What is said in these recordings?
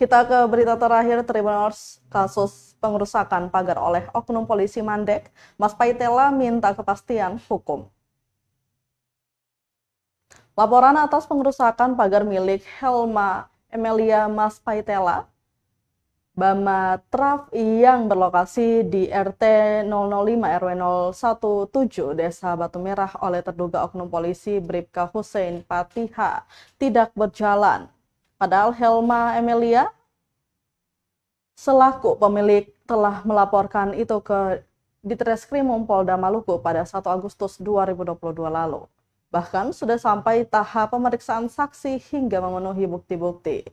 Kita ke berita terakhir, Tribuners, kasus pengerusakan pagar oleh oknum polisi Mandek, Mas Paitela minta kepastian hukum. Laporan atas pengerusakan pagar milik Helma Emilia Mas Paitela, Bama Traf yang berlokasi di RT 005 RW 017 Desa Batu Merah oleh terduga oknum polisi Bribka Hussein Patiha tidak berjalan. Padahal Helma Emilia selaku pemilik telah melaporkan itu ke Ditreskrimum Polda Maluku pada 1 Agustus 2022 lalu. Bahkan sudah sampai tahap pemeriksaan saksi hingga memenuhi bukti-bukti.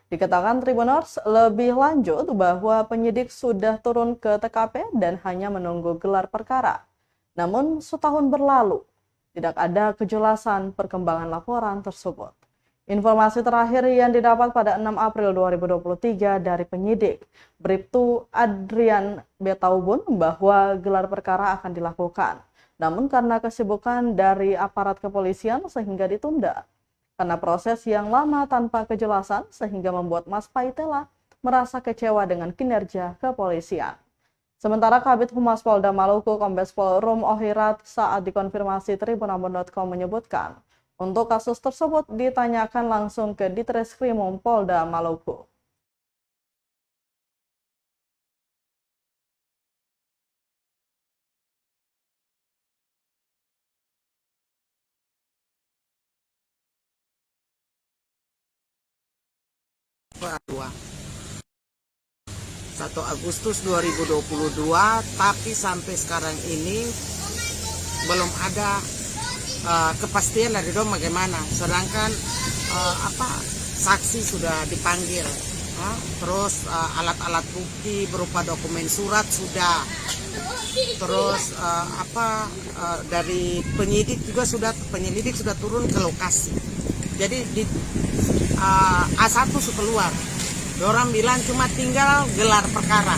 Dikatakan Tribuners lebih lanjut bahwa penyidik sudah turun ke TKP dan hanya menunggu gelar perkara. Namun setahun berlalu, tidak ada kejelasan perkembangan laporan tersebut. Informasi terakhir yang didapat pada 6 April 2023 dari penyidik Bribtu Adrian Betaubun bahwa gelar perkara akan dilakukan. Namun karena kesibukan dari aparat kepolisian sehingga ditunda. Karena proses yang lama tanpa kejelasan sehingga membuat Mas Paitela merasa kecewa dengan kinerja kepolisian. Sementara Kabid Humas Polda Maluku Kombes Pol Rum Ohirat saat dikonfirmasi tribunambon.com menyebutkan untuk kasus tersebut ditanyakan langsung ke Ditreskrimum Polda Maluku. Kedua, 1 Agustus 2022, tapi sampai sekarang ini belum ada kepastian dari dong bagaimana. Sedangkan saksi sudah dipanggil, terus alat-alat bukti berupa dokumen surat sudah, terus dari penyidik sudah turun ke lokasi. Jadi di A1 sudah keluar. Dorang bilang cuma tinggal gelar perkara.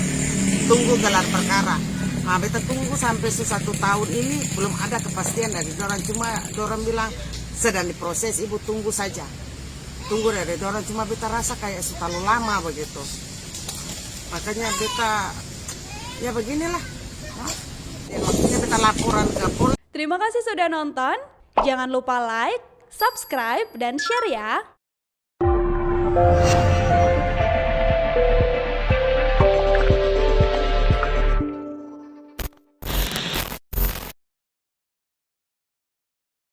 Tunggu gelar perkara. Nah, beta tunggu sampai 1 tahun ini belum ada kepastian dari dorang. Cuma dorang bilang sedang diproses, ibu tunggu saja. Tunggu dari dorang, cuma beta rasa kayak terlalu lama begitu. Makanya beta ya beginilah. Makanya beta laporan ke polisi. Terima kasih sudah nonton. Jangan lupa like, subscribe, dan share ya.